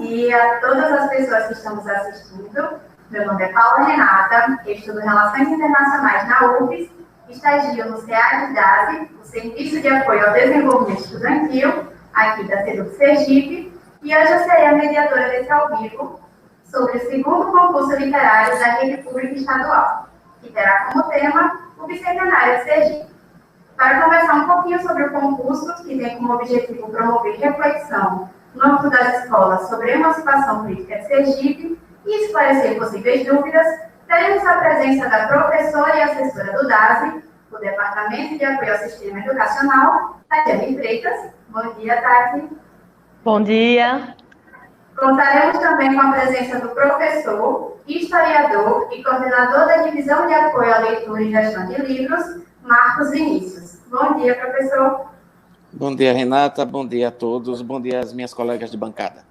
dia a todas as pessoas que estão nos assistindo. Meu nome é Paula Renata, eu estudo Relações Internacionais na UFES, estagio no SEAD-DASE, o Serviço de Apoio ao Desenvolvimento Estudantil, aqui da SEDUC Sergipe, e hoje eu serei a mediadora desse ao vivo sobre o segundo concurso literário da Rede Pública Estadual, que terá como tema o Bicentenário de Sergipe. Para conversar um pouquinho sobre o concurso, que tem como objetivo promover reflexão no âmbito das escolas sobre a emancipação política de Sergipe e esclarecer possíveis dúvidas, teremos a presença da professora e assessora do DASE, do Departamento de Apoio ao Sistema Educacional, Tatiane Freitas. Bom dia, Tati. Bom dia. Contaremos também com a presença do professor, historiador e coordenador da Divisão de Apoio à Leitura e Gestão de Livros, Marcos Vinícius. Bom dia, professor. Bom dia, Renata. Bom dia a todos. Bom dia às minhas colegas de bancada.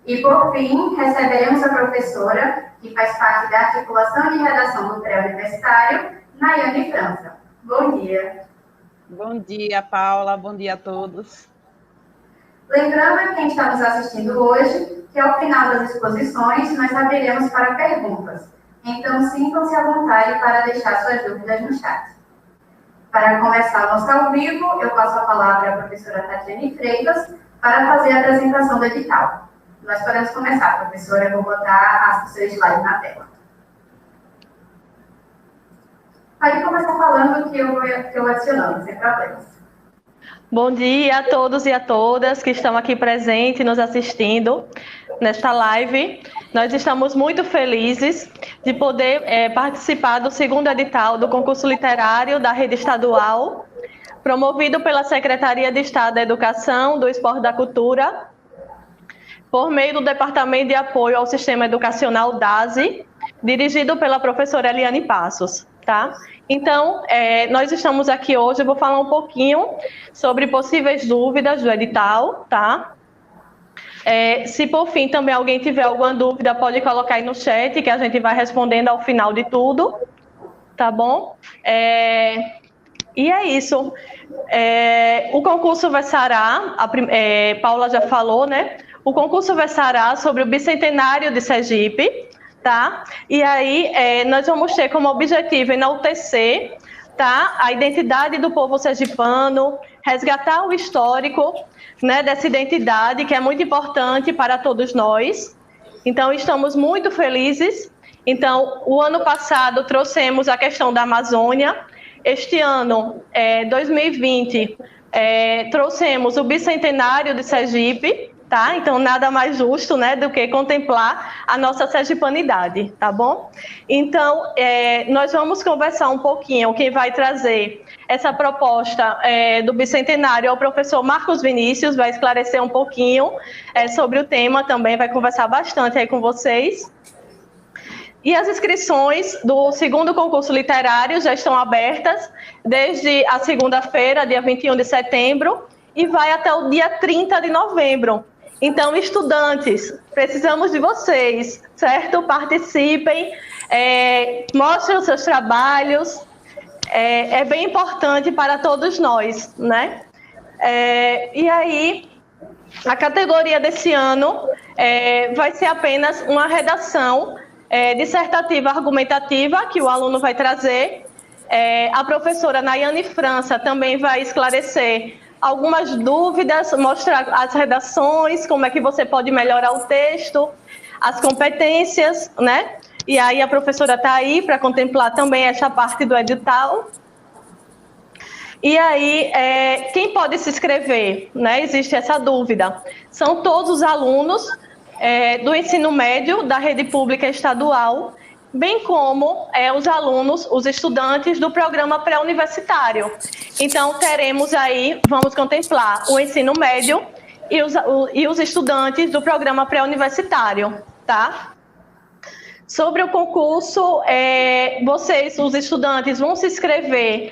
E, por fim, receberemos a professora, que faz parte da articulação de redação do pré-universitário, Nayane França. Bom dia. Bom dia, Paula. Bom dia a todos. Lembrando a quem está nos assistindo hoje que, ao final das exposições, nós abriremos para perguntas. Então, sintam-se à vontade para deixar suas dúvidas no chat. Para começar o nosso ao vivo, eu passo a palavra à professora Tatiane Freitas para fazer a apresentação do edital. Nós podemos começar, professora. Eu vou botar o seu slide na tela. Pode começar falando que eu vou adicionando, sem problemas. Bom dia a todos e a todas que estão aqui presentes, nos assistindo nesta live. Nós estamos muito felizes de poder participar do segundo edital do concurso literário da Rede Estadual, promovido pela Secretaria de Estado da Educação, do Esporte e da Cultura, por meio do Departamento de Apoio ao Sistema Educacional DASE, dirigido pela professora Eliane Passos, tá? Então, nós estamos aqui hoje, eu vou falar um pouquinho sobre possíveis dúvidas do edital, tá? Se por fim também alguém tiver alguma dúvida, pode colocar aí no chat, que a gente vai respondendo ao final de tudo, tá bom? E é isso. O concurso versará, Paula já falou, né? O concurso versará sobre o Bicentenário de Sergipe, tá? E aí nós vamos ter como objetivo enaltecer, tá, a identidade do povo sergipano, resgatar o histórico, né, dessa identidade que é muito importante para todos nós. Então estamos muito felizes. Então o ano passado trouxemos a questão da Amazônia. Este ano, 2020, trouxemos o Bicentenário de Sergipe. Tá? Então, nada mais justo, né, do que contemplar a nossa sergipanidade, tá bom? Então, nós vamos conversar um pouquinho. Quem vai trazer essa proposta do Bicentenário é o professor Marcos Vinícius, vai esclarecer um pouquinho sobre o tema também, vai conversar bastante aí com vocês. E as inscrições do segundo concurso literário já estão abertas desde a segunda-feira, dia 21 de setembro, e vai até o dia 30 de novembro. Então, estudantes, precisamos de vocês, certo? Participem, mostrem os seus trabalhos, é bem importante para todos nós, né? E aí, a categoria desse ano vai ser apenas uma redação dissertativa argumentativa, que o aluno vai trazer. A professora Nayane França também vai esclarecer algumas dúvidas, mostrar as redações, como é que você pode melhorar o texto, as competências, né? E aí a professora está aí para contemplar também essa parte do edital. E aí, quem pode se inscrever, né? Existe essa dúvida. São todos os alunos do ensino médio da rede pública estadual, bem como os alunos, os estudantes do programa pré-universitário. Então, teremos aí, vamos contemplar o ensino médio e os estudantes do programa pré-universitário, tá? Sobre o concurso, vocês, os estudantes, vão se inscrever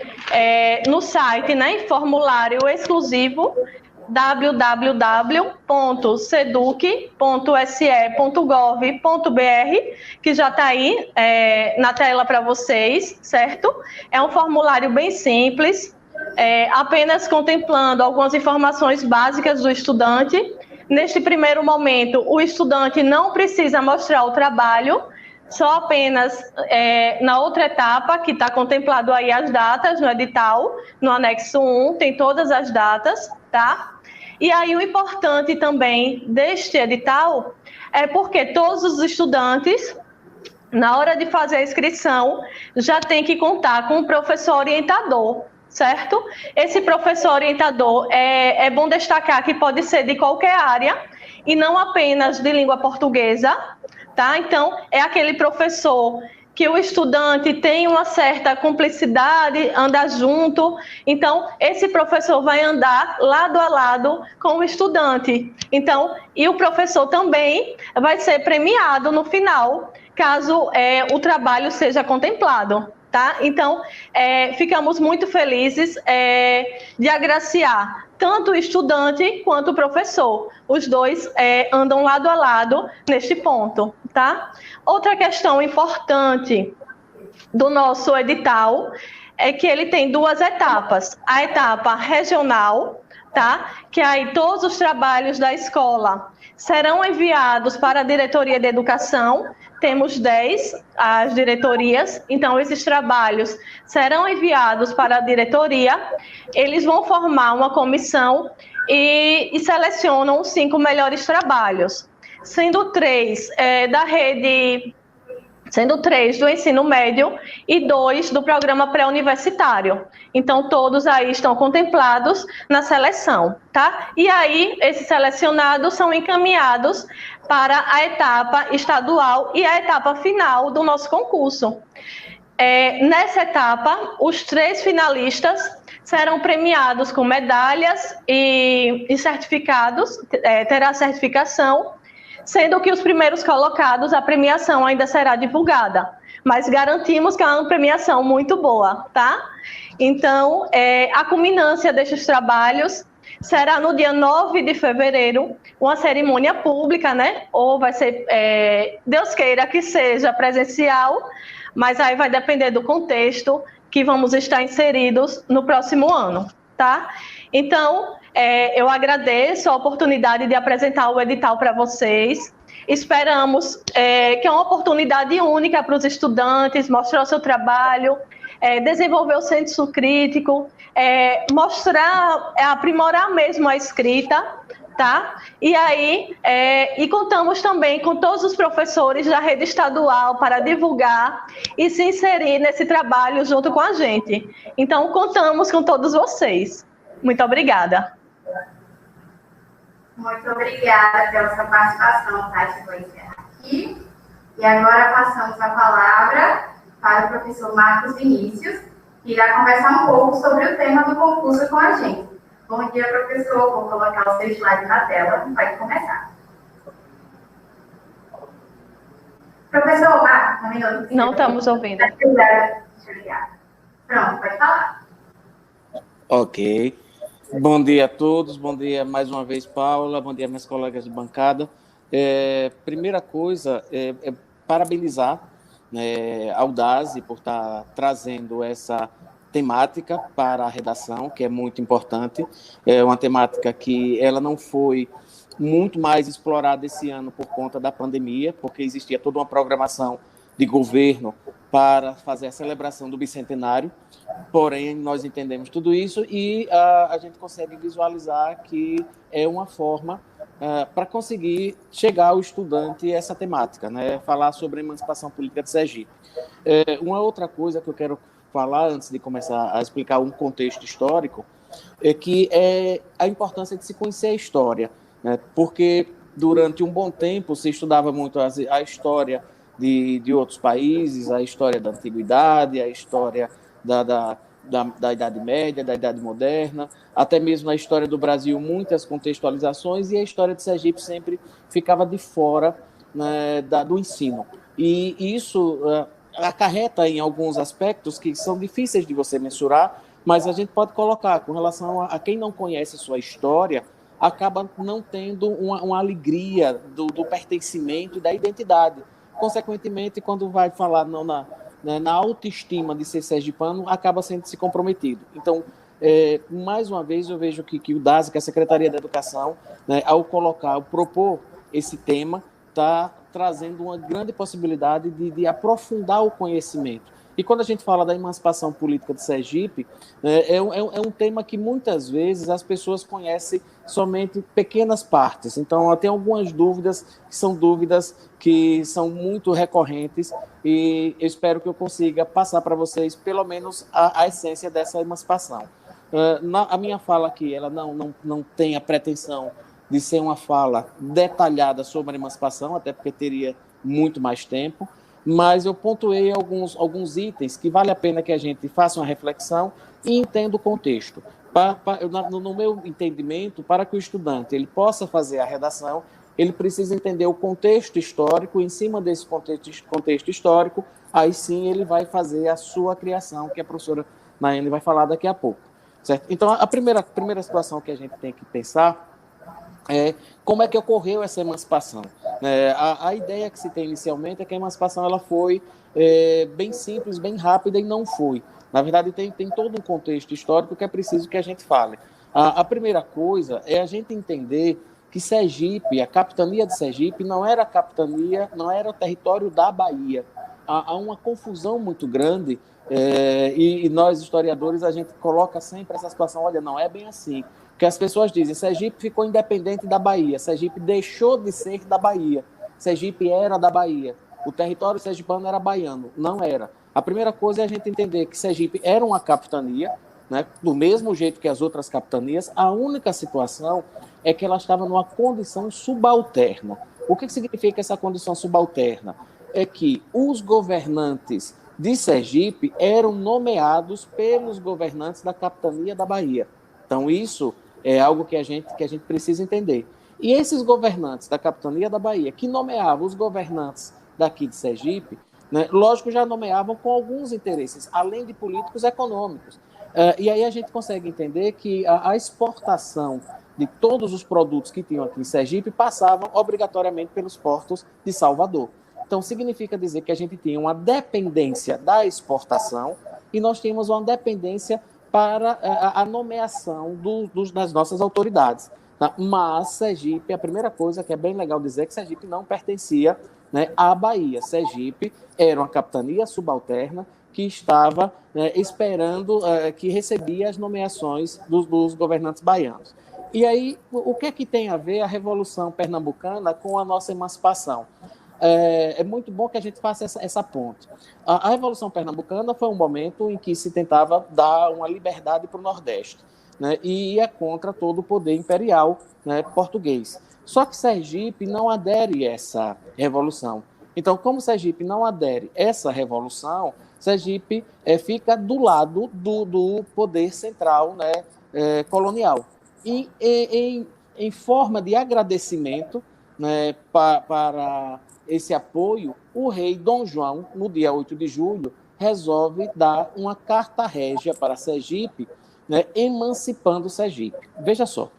no site, né, em formulário exclusivo, www.seduc.se.gov.br, que já está aí na tela para vocês, certo? É um formulário bem simples, apenas contemplando algumas informações básicas do estudante, Neste primeiro momento, o estudante não precisa mostrar o trabalho, só apenas na outra etapa, que está contemplado aí as datas no edital, no anexo 1, tem todas as datas, tá? E aí o importante também deste edital é porque todos os estudantes, na hora de fazer a inscrição, já tem que contar com um professor orientador, certo? Esse professor orientador é bom destacar que pode ser de qualquer área e não apenas de língua portuguesa, tá? Então, é aquele professor que o estudante tem uma certa cumplicidade, anda junto. Então, esse professor vai andar lado a lado com o estudante. Então, e o professor também vai ser premiado no final, caso o trabalho seja contemplado. Tá? Então, ficamos muito felizes de agraciar tanto o estudante quanto o professor. Os dois andam lado a lado neste ponto. Tá? Outra questão importante do nosso edital é que ele tem duas etapas. A etapa regional, tá? Que aí todos os trabalhos da escola serão enviados para a Diretoria de Educação. Temos 10 as diretorias, então esses trabalhos serão enviados para a diretoria. Eles vão formar uma comissão e selecionam os 5 melhores trabalhos, sendo 3 da rede, sendo 3 do ensino médio e 2 do programa pré-universitário. Então, todos aí estão contemplados na seleção, tá? E aí, esses selecionados são encaminhados para a etapa estadual e a etapa final do nosso concurso. Nessa etapa, os 3 finalistas serão premiados com medalhas e certificados, terá certificação, sendo que os primeiros colocados, a premiação ainda será divulgada, mas garantimos que é uma premiação muito boa, tá? Então, a culminância destes trabalhos será no dia 9 de fevereiro, uma cerimônia pública, né? Ou vai ser, Deus queira que seja presencial, mas aí vai depender do contexto que vamos estar inseridos no próximo ano, tá? Então, eu agradeço a oportunidade de apresentar o edital para vocês. Esperamos que é uma oportunidade única para os estudantes mostrar o seu trabalho, desenvolver o senso crítico, mostrar, aprimorar mesmo a escrita, tá? E aí, e contamos também com todos os professores da rede estadual para divulgar e se inserir nesse trabalho junto com a gente. Então, contamos com todos vocês. Muito obrigada. Muito obrigada pela sua participação, Tati. Vou encerrar aqui. E agora passamos a palavra para o professor Marcos Vinícius, que irá conversar um pouco sobre o tema do concurso com a gente. Bom dia, professor. Vou colocar o seu slide na tela. Pode começar. Professor, um minuto. Não estamos ouvindo. Obrigada. Pronto, pode falar. Ok. Bom dia a todos, bom dia mais uma vez, Paula, bom dia minhas colegas de bancada. Primeira coisa, parabenizar ao DASE por estar trazendo essa temática para a redação, que é muito importante. É uma temática que ela não foi muito mais explorada esse ano por conta da pandemia, porque existia toda uma programação de governo para fazer a celebração do bicentenário, porém nós entendemos tudo isso e a gente consegue visualizar que é uma forma para conseguir chegar ao estudante essa temática, né? Falar sobre a emancipação política de Sergipe. Uma outra coisa que eu quero falar antes de começar a explicar um contexto histórico é que a importância de se conhecer a história, né? Porque durante um bom tempo se estudava muito a história de outros países, a história da antiguidade, a história da Idade Média, da Idade Moderna, até mesmo a história do Brasil, muitas contextualizações, e a história de Sergipe sempre ficava de fora, né, do ensino. E isso acarreta em alguns aspectos que são difíceis de você mensurar, mas a gente pode colocar com relação a quem não conhece sua história, acaba não tendo uma alegria do pertencimento e da identidade. Consequentemente, quando vai falar na autoestima de ser sergipano, acaba sendo se comprometido. Então, mais uma vez, eu vejo que o DASE, que é a Secretaria da Educação, né, ao propor esse tema, está trazendo uma grande possibilidade de aprofundar o conhecimento. E quando a gente fala da emancipação política de Sergipe, é um tema que muitas vezes as pessoas conhecem somente pequenas partes. Então, tem algumas dúvidas que são muito recorrentes e eu espero que eu consiga passar para vocês pelo menos a essência dessa emancipação. A minha fala aqui, ela não tem a pretensão de ser uma fala detalhada sobre a emancipação, até porque teria muito mais tempo, mas eu pontuei alguns itens que vale a pena que a gente faça uma reflexão e entenda o contexto. No meu entendimento, para que o estudante ele possa fazer a redação, ele precisa entender o contexto histórico, e em cima desse contexto histórico, aí sim ele vai fazer a sua criação, que a professora Nayane vai falar daqui a pouco. Certo? Então, a primeira situação que a gente tem que pensar é como é que ocorreu essa emancipação. A ideia que se tem inicialmente é que a emancipação ela foi bem simples, bem rápida, e não foi. Na verdade, tem todo um contexto histórico que é preciso que a gente fale. A primeira coisa é a gente entender que Sergipe, a capitania de Sergipe, não era o território da Bahia. Há uma confusão muito grande, e nós, historiadores, a gente coloca sempre essa situação, olha, não é bem assim. Porque as pessoas dizem, Sergipe ficou independente da Bahia, Sergipe deixou de ser da Bahia, Sergipe era da Bahia, o território sergipano era baiano, não era. A primeira coisa é a gente entender que Sergipe era uma capitania, né, do mesmo jeito que as outras capitanias, a única situação é que ela estava numa condição subalterna. O que significa essa condição subalterna? É que os governantes de Sergipe eram nomeados pelos governantes da capitania da Bahia. Então, isso é algo que a gente precisa entender. E esses governantes da capitania da Bahia, que nomeavam os governantes daqui de Sergipe, né, lógico, já nomeavam com alguns interesses, além de políticos econômicos. E aí a gente consegue entender que a exportação de todos os produtos que tinham aqui em Sergipe passavam obrigatoriamente pelos portos de Salvador. Então, significa dizer que a gente tinha uma dependência da exportação e nós tínhamos uma dependência para a nomeação das nossas autoridades. Tá? Mas Sergipe, a primeira coisa que é bem legal dizer é que Sergipe não pertencia, né, à Bahia. Sergipe era uma capitania subalterna que estava esperando, que recebia as nomeações dos governantes baianos. E aí, o que é que tem a ver a Revolução Pernambucana com a nossa emancipação? É muito bom que a gente faça essa ponte. A Revolução Pernambucana foi um momento em que se tentava dar uma liberdade para o Nordeste, né, e ia contra todo o poder imperial, né, português. Só que Sergipe não adere a essa revolução. Então, como Sergipe não adere a essa revolução, Sergipe fica do lado do poder central, né, colonial. E em forma de agradecimento, né, para esse apoio, o rei Dom João, no dia 8 de julho, resolve dar uma carta régia para Sergipe, né, emancipando Sergipe. Veja só,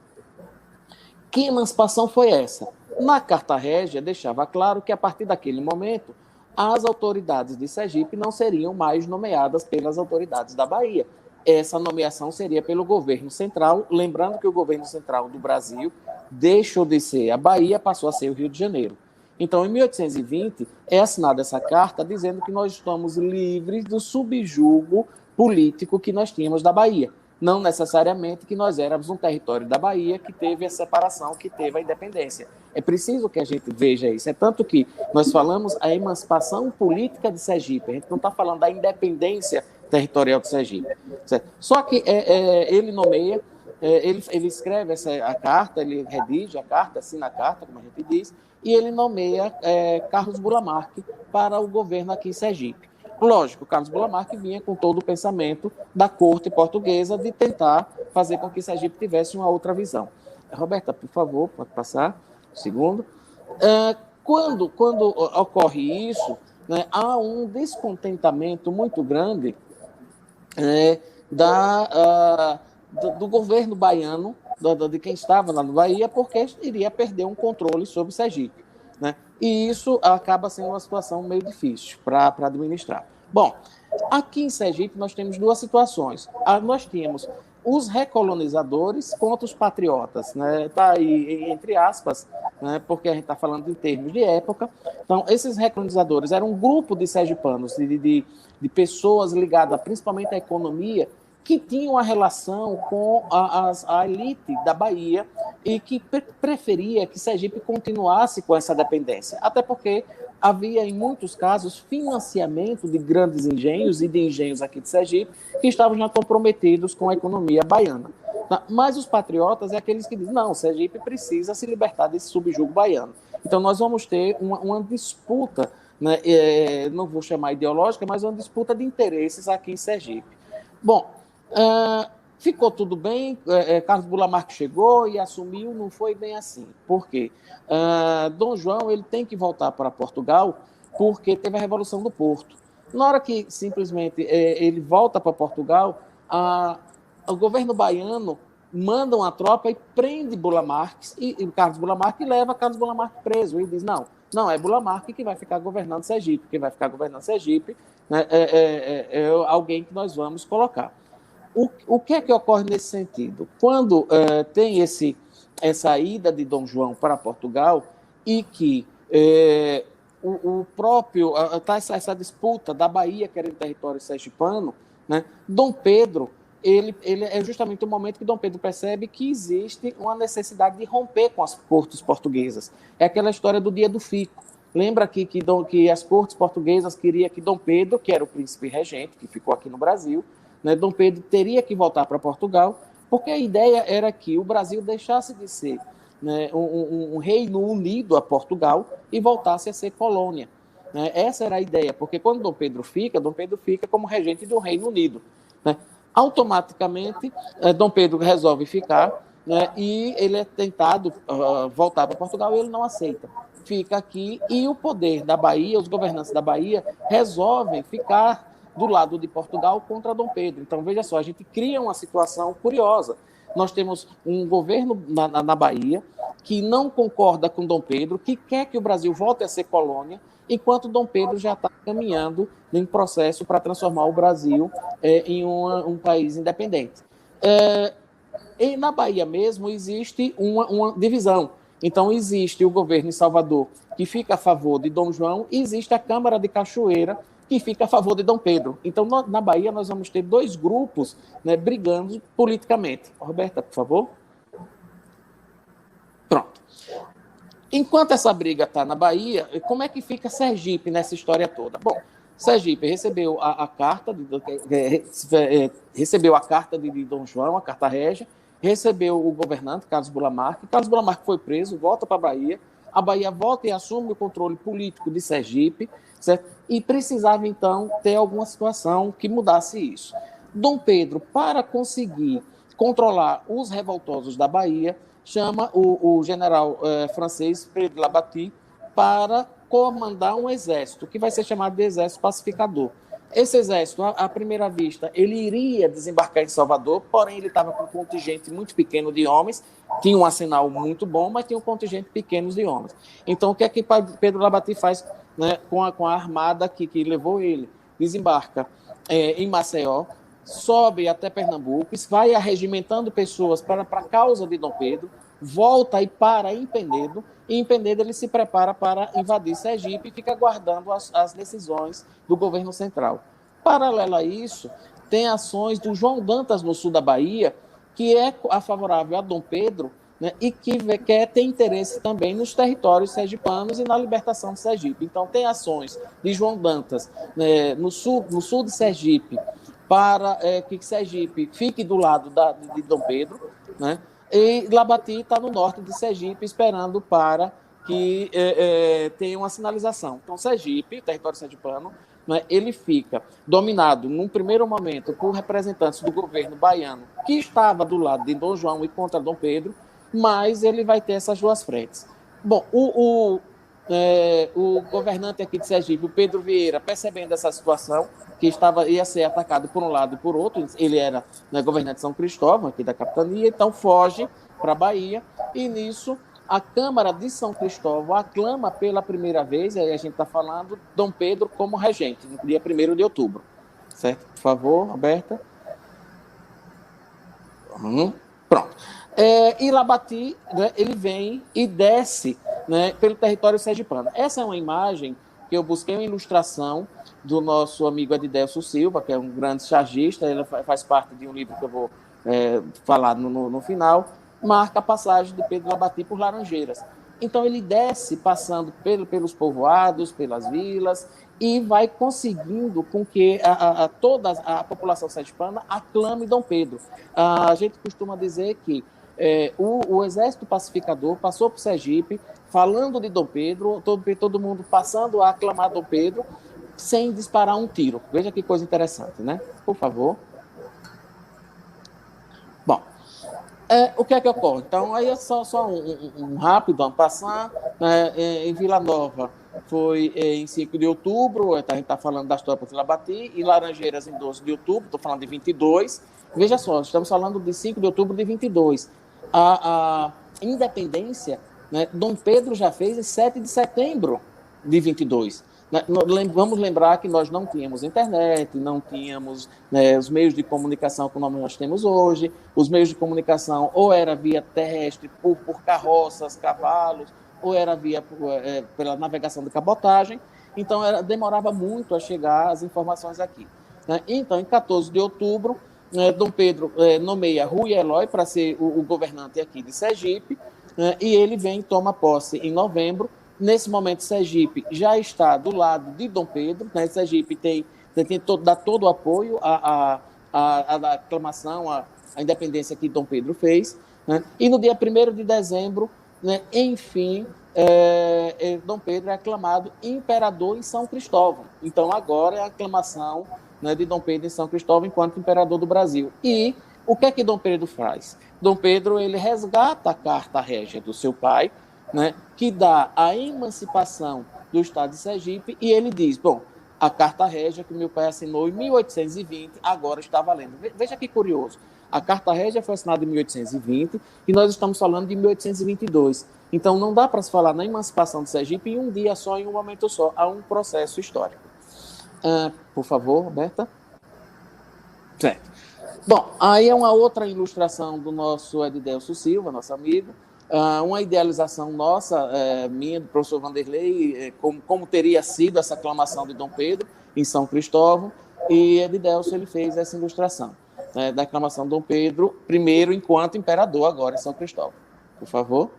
que emancipação foi essa? Na carta régia, deixava claro que, a partir daquele momento, as autoridades de Sergipe não seriam mais nomeadas pelas autoridades da Bahia. Essa nomeação seria pelo governo central, lembrando que o governo central do Brasil deixou de ser a Bahia, passou a ser o Rio de Janeiro. Então, em 1820, é assinada essa carta dizendo que nós estamos livres do subjugo político que nós tínhamos da Bahia. Não necessariamente que nós éramos um território da Bahia que teve a separação, que teve a independência. É preciso que a gente veja isso. É tanto que nós falamos a emancipação política de Sergipe. A gente não está falando da independência territorial de Sergipe. Certo? Só que ele nomeia, ele escreve a carta, ele redige a carta, assina a carta, como a gente diz, e ele nomeia Carlos Bulamarque para o governo aqui em Sergipe. Lógico, Carlos Bulamarque vinha com todo o pensamento da corte portuguesa de tentar fazer com que Sergipe tivesse uma outra visão. Roberta, por favor, pode passar. Segundo. Quando ocorre isso, né, há um descontentamento muito grande do governo baiano, de quem estava lá no Bahia, porque iria perder um controle sobre Sergipe, né? E isso acaba sendo uma situação meio difícil para administrar. Bom, aqui em Sergipe nós temos duas situações. Nós tínhamos os recolonizadores contra os patriotas, né? Tá aí, entre aspas, né? Porque a gente está falando em termos de época. Então, esses recolonizadores eram um grupo de sergipanos, de pessoas ligadas principalmente à economia, que tinham uma relação com a elite da Bahia e que preferia que Sergipe continuasse com essa dependência, até porque havia, em muitos casos, financiamento de grandes engenhos e de engenhos aqui de Sergipe que estavam já comprometidos com a economia baiana. Mas os patriotas é aqueles que dizem, não, Sergipe precisa se libertar desse subjugo baiano. Então, nós vamos ter uma disputa, né, não vou chamar ideológica, mas uma disputa de interesses aqui em Sergipe. Bom, ficou tudo bem, Carlos Bulamarque chegou e assumiu, não foi bem assim. Por quê? Dom João ele tem que voltar para Portugal porque teve a Revolução do Porto. Na hora que simplesmente ele volta para Portugal, o governo baiano manda uma tropa e prende Bulamarque, e Carlos Bulamarque leva Carlos Bulamarque preso. E diz, não, é Bulamarque que vai ficar governando Sergipe. Quem vai ficar governando Sergipe, né, é alguém que nós vamos colocar. O que é que ocorre nesse sentido? Quando tem essa ida de Dom João para Portugal e que o próprio tá essa disputa da Bahia querendo território sergipano, né? Dom Pedro ele é justamente o momento que Dom Pedro percebe que existe uma necessidade de romper com as cortes portuguesas. É aquela história do dia do fico. Lembra que as cortes portuguesas queriam que Dom Pedro, que era o príncipe regente, que ficou aqui no Brasil, né, Dom Pedro teria que voltar para Portugal, porque a ideia era que o Brasil deixasse de ser, né, um reino unido a Portugal e voltasse a ser colônia. Né? Essa era a ideia, porque quando Dom Pedro fica como regente do Reino Unido. Né? Automaticamente, Dom Pedro resolve ficar, né, e ele é tentado voltar para Portugal e ele não aceita. Fica aqui e o poder da Bahia, os governantes da Bahia, resolvem ficar do lado de Portugal contra Dom Pedro. Então, veja só, a gente cria uma situação curiosa. Nós temos um governo na Bahia que não concorda com Dom Pedro, que quer que o Brasil volte a ser colônia, enquanto Dom Pedro já está caminhando em processo para transformar o Brasil em um país independente. E na Bahia mesmo existe uma divisão. Então, existe o governo em Salvador, que fica a favor de Dom João, e existe a Câmara de Cachoeira, que fica a favor de Dom Pedro. Então, na Bahia, nós vamos ter dois grupos, né, brigando politicamente. Roberta, por favor. Pronto. Enquanto essa briga está na Bahia, como é que fica Sergipe nessa história toda? Bom, Sergipe recebeu a carta de Dom João, a carta régia, recebeu o governante, Carlos Bulamarque. Carlos Bulamarque foi preso, volta para a Bahia volta e assume o controle político de Sergipe, certo? E precisava, então, ter alguma situação que mudasse isso. Dom Pedro, para conseguir controlar os revoltosos da Bahia, chama o general francês Pedro Labattie para comandar um exército, que vai ser chamado de Exército Pacificador. Esse exército, à primeira vista, ele iria desembarcar em Salvador, porém ele estava com um contingente muito pequeno de homens, tinha um arsenal muito bom, mas tinha um contingente pequeno de homens. Então, o que é que Pedro Labattie faz, né, com a armada que levou ele? Desembarca em Maceió, sobe até Pernambuco, vai arregimentando pessoas para a causa de Dom Pedro, volta e para em Penedo, e em Penedo ele se prepara para invadir Sergipe e fica aguardando as decisões do governo central. Paralelo a isso, tem ações do João Dantas no sul da Bahia, que é favorável a Dom Pedro, né, e que quer ter interesse também nos territórios sergipanos e na libertação de Sergipe. Então, tem ações de João Dantas, né, no sul de Sergipe, para que Sergipe fique do lado de Dom Pedro, né? E Labattie está no norte de Sergipe, esperando para que tenha uma sinalização. Então, Sergipe, território sergipano, né, ele fica dominado, num primeiro momento, por representantes do governo baiano, que estava do lado de Dom João e contra Dom Pedro, mas ele vai ter essas duas frentes. Bom, o governante aqui de Sergipe, o Pedro Vieira, percebendo essa situação, que ia ser atacado por um lado e por outro, ele era, né, governante de São Cristóvão, aqui da capitania, então foge para a Bahia, e nisso a Câmara de São Cristóvão aclama pela primeira vez, aí a gente está falando, Dom Pedro como regente, no dia 1º de outubro. Certo? Por favor, Roberta. Pronto. Ilabati, né, ele vem e desce, né, pelo território sergipano. Essa é uma imagem que eu busquei uma ilustração do nosso amigo Edidelso Silva, que é um grande chargista, ele faz parte de um livro que eu vou falar no final, marca a passagem de Pedro Ilabati por Laranjeiras. Então, ele desce passando pelos povoados, pelas vilas, e vai conseguindo com que toda a população sergipana aclame Dom Pedro. A gente costuma dizer que o exército pacificador passou por Sergipe, falando de Dom Pedro, todo mundo passando a aclamar Dom Pedro, sem disparar um tiro. Veja que coisa interessante, né? Por favor. Bom, o que é que ocorre? Então, aí é só um rápido, um passant, né? Em Vila Nova foi em 5 de outubro, a gente está falando das tropas de Ilabati, e Laranjeiras em 12 de outubro, estou falando de 22. Veja só, estamos falando de 5 de outubro de 22. A independência, né, Dom Pedro já fez em 7 de setembro de 22. Vamos lembrar que nós não tínhamos internet, não tínhamos, né, os meios de comunicação como nós temos hoje. Os meios de comunicação ou era via terrestre, por carroças, cavalos, ou era via pela navegação de cabotagem. Então, demorava muito a chegar as informações aqui, né? Então, em 14 de outubro, Dom Pedro nomeia Rui Eloy para ser o governante aqui de Sergipe, e ele vem e toma posse em novembro. Nesse momento, Sergipe já está do lado de Dom Pedro, né? Sergipe dá todo o apoio à aclamação, à independência que Dom Pedro fez, né? E no dia 1º de dezembro, né, enfim, Dom Pedro é aclamado imperador em São Cristóvão. Então, agora é a aclamação, né, de Dom Pedro em São Cristóvão enquanto imperador do Brasil. E o que é que Dom Pedro faz? Dom Pedro ele resgata a Carta Régia do seu pai, né, que dá a emancipação do estado de Sergipe, e ele diz, bom, a Carta Régia que meu pai assinou em 1820, agora está valendo. Veja que curioso. A Carta Régia foi assinada em 1820 e nós estamos falando de 1822. Então, não dá para se falar na emancipação de Sergipe em um dia só, em um momento só. Há um processo histórico. Por favor, Roberta. Certo. Bom, aí é uma outra ilustração do nosso Edidelso Silva, nosso amigo. Uma idealização nossa, minha, do professor Vanderlei, como teria sido essa aclamação de Dom Pedro em São Cristóvão, e Edidelso ele fez essa ilustração, né, da aclamação de Dom Pedro I enquanto imperador agora em São Cristóvão. Por favor.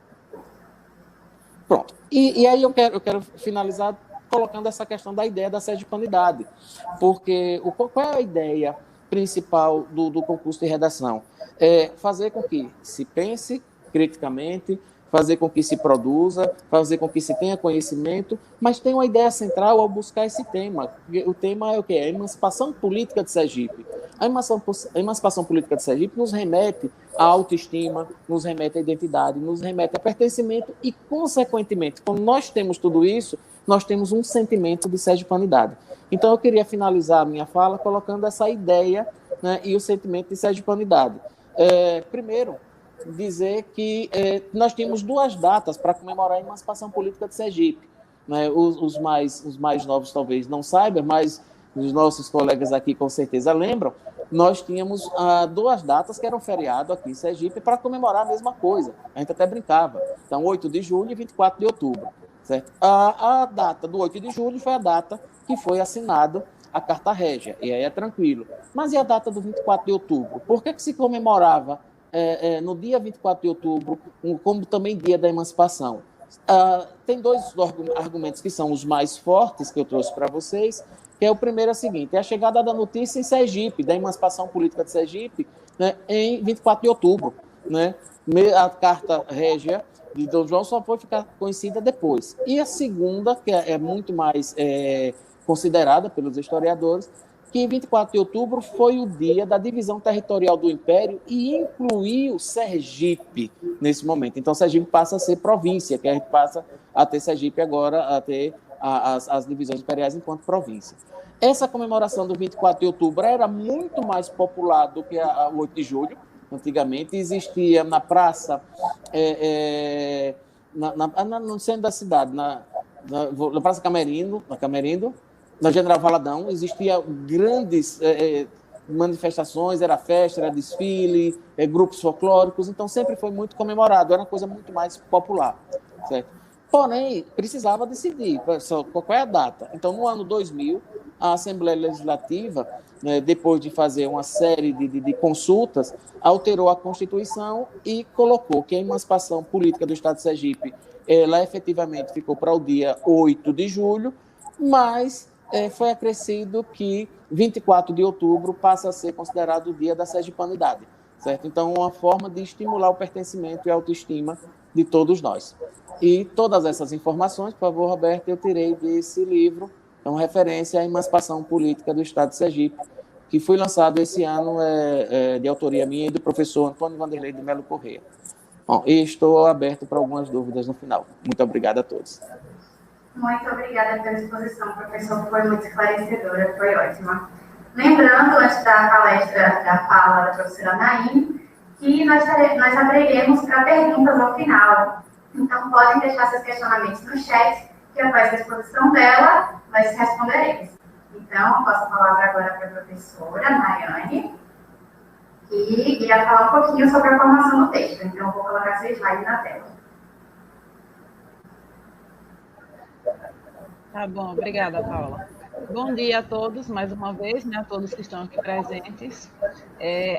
Pronto. E aí eu quero finalizar colocando essa questão da ideia da sergipanidade, porque qual é a ideia principal do concurso de redação? É fazer com que se pense criticamente, fazer com que se produza, fazer com que se tenha conhecimento, mas tem uma ideia central ao buscar esse tema. O tema é o quê? A emancipação política de Sergipe. A emancipação política de Sergipe nos remete à autoestima, nos remete à identidade, nos remete a pertencimento e, consequentemente, quando nós temos tudo isso, nós temos um sentimento de sergipanidade. Então, eu queria finalizar a minha fala colocando essa ideia, né, e o sentimento de sergipanidade. Primeiro, dizer que nós temos 2 datas para comemorar a emancipação política de Sergipe, né? Os mais novos talvez não saibam, mas os nossos colegas aqui com certeza lembram. Nós tínhamos 2 datas que eram feriado aqui em Sergipe para comemorar a mesma coisa. A gente até brincava. Então, 8 de julho e 24 de outubro. Certo? A data do 8 de julho foi a data que foi assinada a Carta Régia, e aí é tranquilo. Mas e a data do 24 de outubro? Por que se comemorava no dia 24 de outubro, como também dia da emancipação? Tem 2 argumentos que são os mais fortes que eu trouxe para vocês, que é o primeiro é o seguinte, é a chegada da notícia em Sergipe, da emancipação política de Sergipe, né, em 24 de outubro. Né? A Carta Régia de Dom João só foi ficar conhecida depois. E a segunda, que é muito mais considerada pelos historiadores, que 24 de outubro foi o dia da divisão territorial do Império e incluiu Sergipe nesse momento. Então, Sergipe passa a ser província, que a gente passa a ter Sergipe agora, a ter as divisões imperiais enquanto província. Essa comemoração do 24 de outubro era muito mais popular do que o 8 de julho. Antigamente existia na praça, no centro da cidade, na Praça Camerindo, na General Valadão, existia grandes manifestações, era festa, era desfile, grupos folclóricos, então sempre foi muito comemorado, era uma coisa muito mais popular, certo? Porém, precisava decidir qual é a data. Então, no ano 2000, a Assembleia Legislativa, depois de fazer uma série de consultas, alterou a Constituição e colocou que a emancipação política do Estado de Sergipe, ela efetivamente ficou para o dia 8 de julho, mas foi acrescido que 24 de outubro passa a ser considerado o dia da sergipanidade, certo? Então, uma forma de estimular o pertencimento e a autoestima de todos nós. E todas essas informações, por favor, Roberto, eu tirei desse livro, é uma referência à emancipação política do Estado de Sergipe, que foi lançado esse ano, de autoria minha e do professor Antônio Vanderlei de Melo Corrêa. Bom, e estou aberto para algumas dúvidas no final. Muito obrigado a todos. Muito obrigada pela exposição, professor, foi muito esclarecedora, foi ótima. Lembrando, antes da palestra, da fala da professora Naim, que nós abriremos para perguntas ao final. Então, podem deixar seus questionamentos no chat, que após a exposição dela, nós responderemos. Então, eu passo a palavra agora para a professora Nayane, que irá falar um pouquinho sobre a formação do texto. Então, eu vou colocar seu slide na tela. Tá bom, obrigada, Paula. Bom dia a todos, mais uma vez, né, a todos que estão aqui presentes.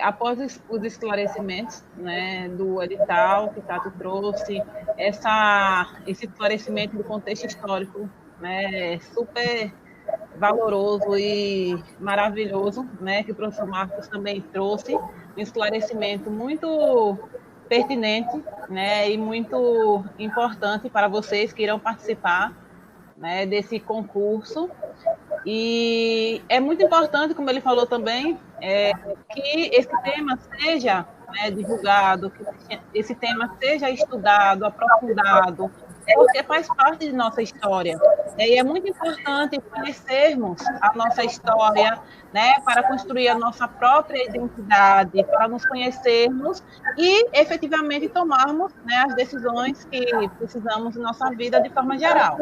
Após os esclarecimentos, né, do edital que Tato trouxe, esse esclarecimento do contexto histórico, né, super valoroso e maravilhoso, né, que o professor Marcos também trouxe, um esclarecimento muito pertinente, né, e muito importante para vocês que irão participar, né, desse concurso. E é muito importante, como ele falou também, que esse tema seja, né, divulgado, que esse tema seja estudado, aprofundado, porque faz parte de nossa história. E é muito importante conhecermos a nossa história, né, para construir a nossa própria identidade, para nos conhecermos e, efetivamente, tomarmos, né, as decisões que precisamos em nossa vida de forma geral.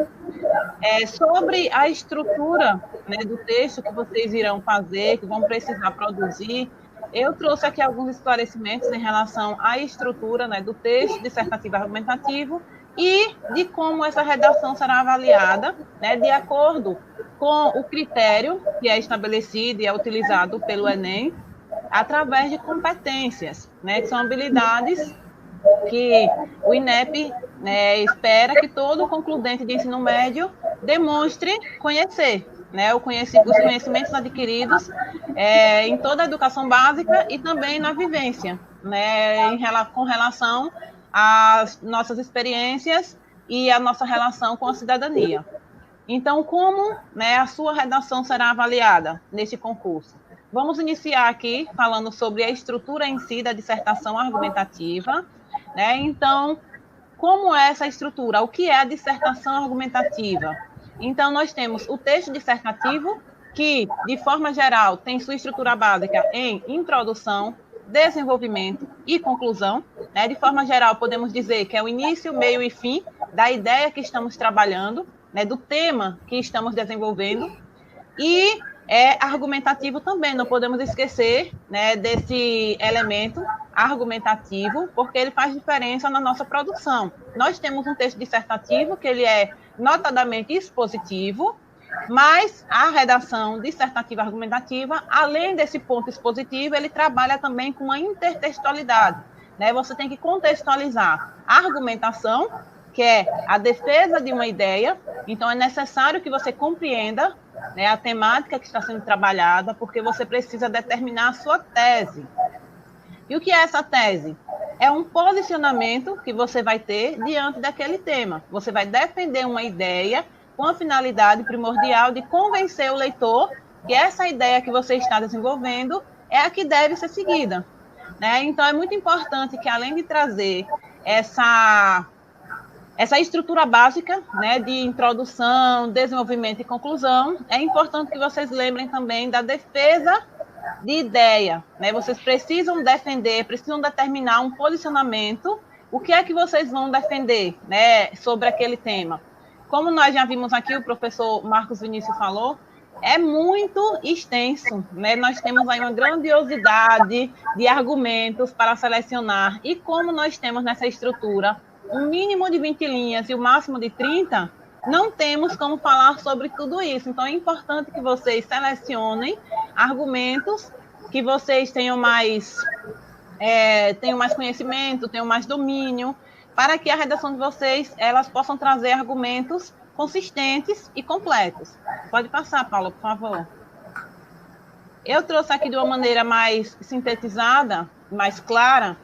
Sobre a estrutura, né, do texto que vocês irão fazer, que vão precisar produzir, eu trouxe aqui alguns esclarecimentos em relação à estrutura, né, do texto dissertativo argumentativo e de como essa redação será avaliada, né, de acordo com o critério que é estabelecido e é utilizado pelo Enem, através de competências, né, que são habilidades que o INEP, né, espera que todo concludente de ensino médio demonstre conhecer, né, os conhecimentos adquiridos em toda a educação básica e também na vivência, né, com relação às nossas experiências e a nossa relação com a cidadania. Então, como, né, a sua redação será avaliada neste concurso? Vamos iniciar aqui falando sobre a estrutura em si da dissertação argumentativa, né? Então, como é essa estrutura? O que é a dissertação argumentativa? Então, nós temos o texto dissertativo, que, de forma geral, tem sua estrutura básica em introdução, desenvolvimento e conclusão, né? De forma geral, podemos dizer que é o início, meio e fim da ideia que estamos trabalhando, né? Do tema que estamos desenvolvendo. E é argumentativo também, não podemos esquecer, né, desse elemento argumentativo, porque ele faz diferença na nossa produção. Nós temos um texto dissertativo que ele é notadamente expositivo, mas a redação dissertativa argumentativa, além desse ponto expositivo, ele trabalha também com a intertextualidade, né? Você tem que contextualizar a argumentação, que é a defesa de uma ideia, então é necessário que você compreenda, né, a temática que está sendo trabalhada, porque você precisa determinar a sua tese. E o que é essa tese? É um posicionamento que você vai ter diante daquele tema. Você vai defender uma ideia com a finalidade primordial de convencer o leitor que essa ideia que você está desenvolvendo é a que deve ser seguida, né? Então, é muito importante que, além de trazer essa estrutura básica, né, de introdução, desenvolvimento e conclusão, é importante que vocês lembrem também da defesa de ideia, né? Vocês precisam defender, precisam determinar um posicionamento, o que é que vocês vão defender, né, sobre aquele tema. Como nós já vimos aqui, o professor Marcos Vinícius falou, é muito extenso, né? Nós temos aí uma grandiosidade de argumentos para selecionar, e como nós temos nessa estrutura um mínimo de 20 linhas e o máximo de 30, não temos como falar sobre tudo isso. Então, é importante que vocês selecionem argumentos que vocês tenham mais conhecimento, tenham mais domínio, para que a redação de vocês elas possam trazer argumentos consistentes e completos. Pode passar, Paula, por favor. Eu trouxe aqui de uma maneira mais sintetizada, mais clara,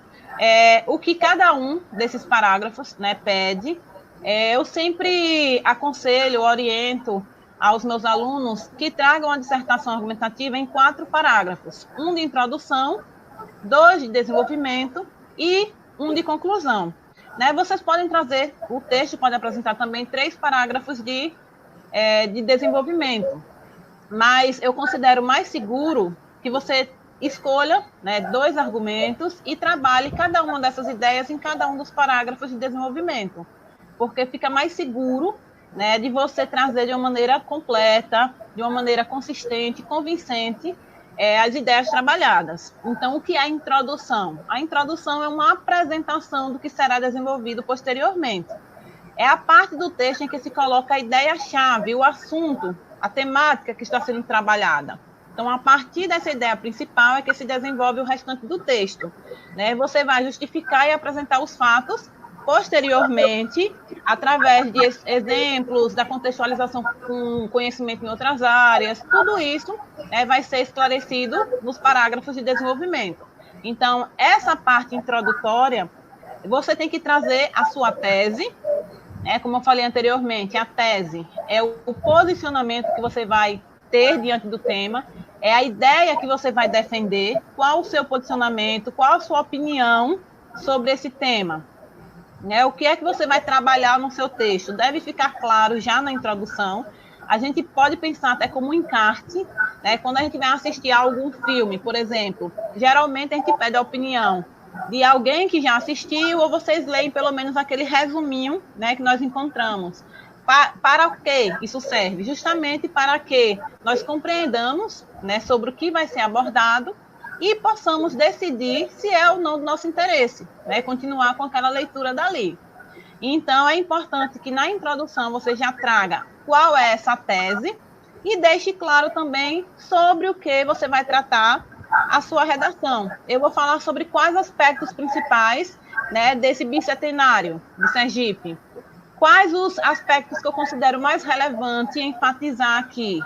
o que cada um desses parágrafos, né, pede. Eu sempre aconselho, oriento aos meus alunos que tragam a dissertação argumentativa em 4 parágrafos. Um de introdução, 2 de desenvolvimento e 1 de conclusão. Né? Vocês podem trazer, o texto pode apresentar também 3 parágrafos de desenvolvimento, mas eu considero mais seguro que você escolha, né, 2 argumentos e trabalhe cada uma dessas ideias em cada um dos parágrafos de desenvolvimento, porque fica mais seguro, né, de você trazer de uma maneira completa, de uma maneira consistente, convincente, as ideias trabalhadas. Então, o que é a introdução? A introdução é uma apresentação do que será desenvolvido posteriormente. É a parte do texto em que se coloca a ideia-chave, o assunto, a temática que está sendo trabalhada. Então, a partir dessa ideia principal é que se desenvolve o restante do texto. Né? Você vai justificar e apresentar os fatos posteriormente, através de exemplos, da contextualização com conhecimento em outras áreas, tudo isso vai ser esclarecido nos parágrafos de desenvolvimento. Então, essa parte introdutória, você tem que trazer a sua tese, como eu falei anteriormente, a tese é o posicionamento que você vai ter diante do tema, é a ideia que você vai defender, qual o seu posicionamento, qual a sua opinião sobre esse tema. O que é que você vai trabalhar no seu texto? Deve ficar claro já na introdução. A gente pode pensar até como um encarte, né? Quando a gente vai assistir a algum filme, por exemplo, geralmente a gente pede a opinião de alguém que já assistiu, ou vocês leem pelo menos aquele resuminho, né, que nós encontramos. Para o que isso serve? Justamente para que nós compreendamos, né, sobre o que vai ser abordado e possamos decidir se é ou não do nosso interesse, né? Continuar com aquela leitura dali. Então, é importante que na introdução você já traga qual é essa tese e deixe claro também sobre o que você vai tratar a sua redação. Eu vou falar sobre quais aspectos principais, né, desse bicentenário de Sergipe. Quais os aspectos que eu considero mais relevantes enfatizar aqui.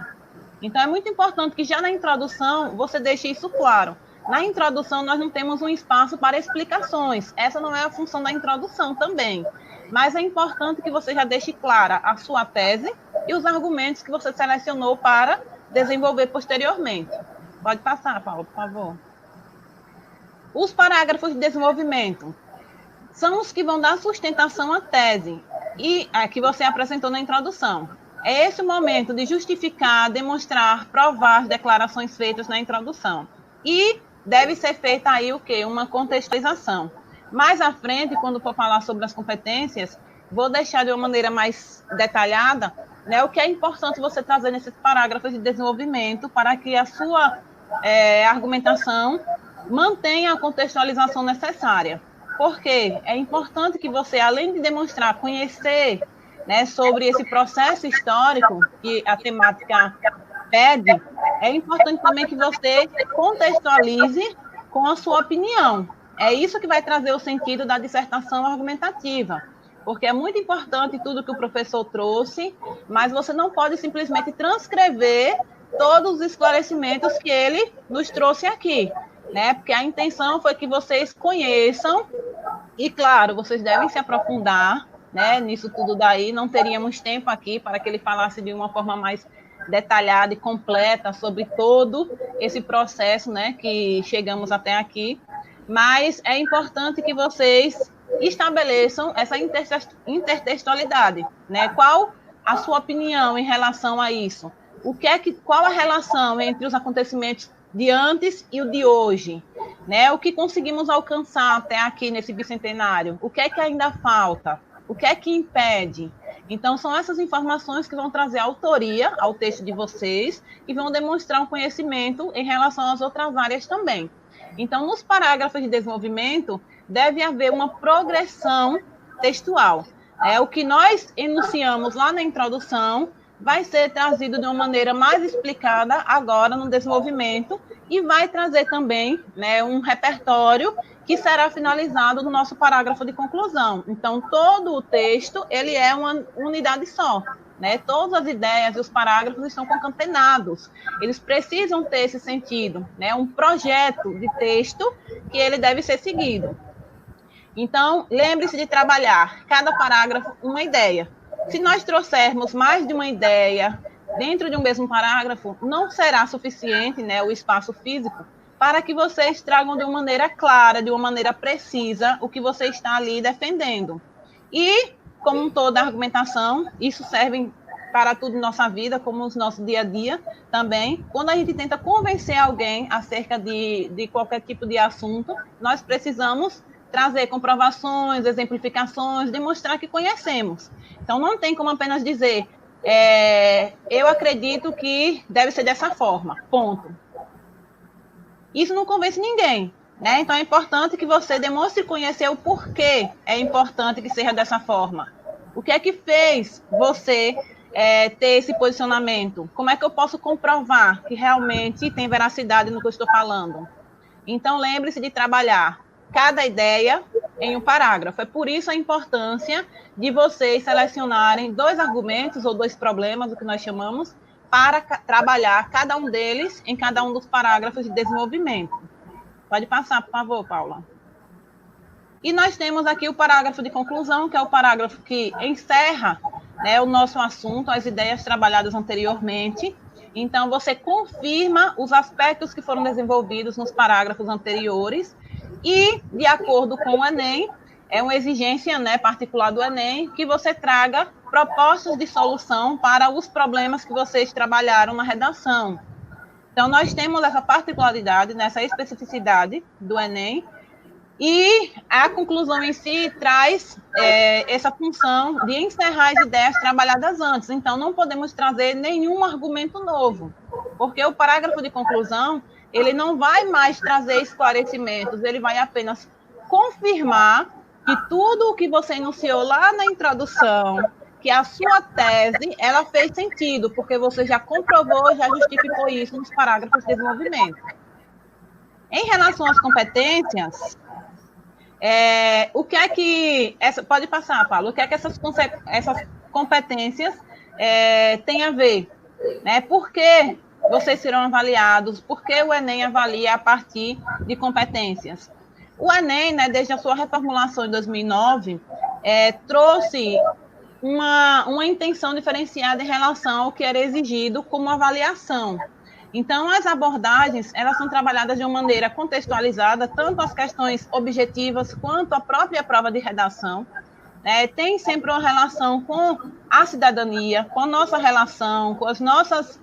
Então, é muito importante que já na introdução você deixe isso claro. Na introdução, nós não temos um espaço para explicações. Essa não é a função da introdução também. Mas é importante que você já deixe clara a sua tese e os argumentos que você selecionou para desenvolver posteriormente. Pode passar, Paulo, por favor. Os parágrafos de desenvolvimento são os que vão dar sustentação à tese e que você apresentou na introdução. É esse o momento de justificar, demonstrar, provar as declarações feitas na introdução. E deve ser feita aí o quê? Uma contextualização. Mais à frente, quando for falar sobre as competências, vou deixar de uma maneira mais detalhada, né, o que é importante você trazer nesses parágrafos de desenvolvimento para que a sua argumentação mantenha a contextualização necessária. Porque é importante que você, além de demonstrar, conhecer, né, sobre esse processo histórico que a temática pede, é importante também que você contextualize com a sua opinião. É isso que vai trazer o sentido da dissertação argumentativa, porque é muito importante tudo que o professor trouxe, mas você não pode simplesmente transcrever todos os esclarecimentos que ele nos trouxe aqui, né? Porque a intenção foi que vocês conheçam, e claro, vocês devem se aprofundar, né, nisso tudo daí. Não teríamos tempo aqui para que ele falasse de uma forma mais detalhada e completa sobre todo esse processo, né, que chegamos até aqui, mas é importante que vocês estabeleçam essa intertextualidade, né? Qual a sua opinião em relação a isso? Qual a relação entre os acontecimentos de antes e o de hoje, né? O que conseguimos alcançar até aqui nesse bicentenário? O que é que ainda falta? O que é que impede? Então, são essas informações que vão trazer autoria ao texto de vocês e vão demonstrar um conhecimento em relação às outras áreas também. Então, nos parágrafos de desenvolvimento, deve haver uma progressão textual. O que nós enunciamos lá na introdução vai ser trazido de uma maneira mais explicada agora no desenvolvimento e vai trazer também, né, um repertório que será finalizado no nosso parágrafo de conclusão. Então, todo o texto ele é uma unidade só. Né? Todas as ideias e os parágrafos estão concatenados. Eles precisam ter esse sentido, né? Um projeto de texto que ele deve ser seguido. Então, lembre-se de trabalhar cada parágrafo uma ideia. Se nós trouxermos mais de uma ideia dentro de um mesmo parágrafo, não será suficiente, né, o espaço físico para que vocês tragam de uma maneira clara, de uma maneira precisa, o que você está ali defendendo. E, como toda argumentação, isso serve para tudo em nossa vida, como no nosso dia a dia também. Quando a gente tenta convencer alguém acerca de qualquer tipo de assunto, nós precisamos trazer comprovações, exemplificações, demonstrar que conhecemos. Então, não tem como apenas dizer, eu acredito que deve ser dessa forma, ponto. Isso não convence ninguém, né? Então, é importante que você demonstre conhecer o porquê é importante que seja dessa forma. O que é que fez você ter esse posicionamento? Como é que eu posso comprovar que realmente tem veracidade no que eu estou falando? Então, lembre-se de trabalhar cada ideia em um parágrafo. É por isso a importância de vocês selecionarem 2 argumentos ou 2 problemas, o que nós chamamos, para trabalhar cada um deles em cada um dos parágrafos de desenvolvimento. Pode passar, por favor, Paula. E nós temos aqui o parágrafo de conclusão, que é o parágrafo que encerra, né, o nosso assunto, as ideias trabalhadas anteriormente. Então, você confirma os aspectos que foram desenvolvidos nos parágrafos anteriores e, de acordo com o Enem, é uma exigência, né, particular do Enem, que você traga propostas de solução para os problemas que vocês trabalharam na redação. Então, nós temos essa particularidade, essa especificidade do Enem, e a conclusão em si traz essa função de encerrar as ideias trabalhadas antes. Então, não podemos trazer nenhum argumento novo, porque o parágrafo de conclusão, ele não vai mais trazer esclarecimentos, ele vai apenas confirmar que tudo o que você enunciou lá na introdução, que a sua tese, ela fez sentido, porque você já comprovou, já justificou isso nos parágrafos de desenvolvimento. Em relação às competências, o que é que... pode passar, Paulo. O que é que essas competências têm a ver? Né? Por que vocês serão avaliados? Por que o Enem avalia a partir de competências? O Enem, né, desde a sua reformulação em 2009, trouxe uma intenção diferenciada em relação ao que era exigido como avaliação. Então, as abordagens, elas são trabalhadas de uma maneira contextualizada, tanto as questões objetivas quanto a própria prova de redação. Tem sempre uma relação com a cidadania, com a nossa relação, com as nossas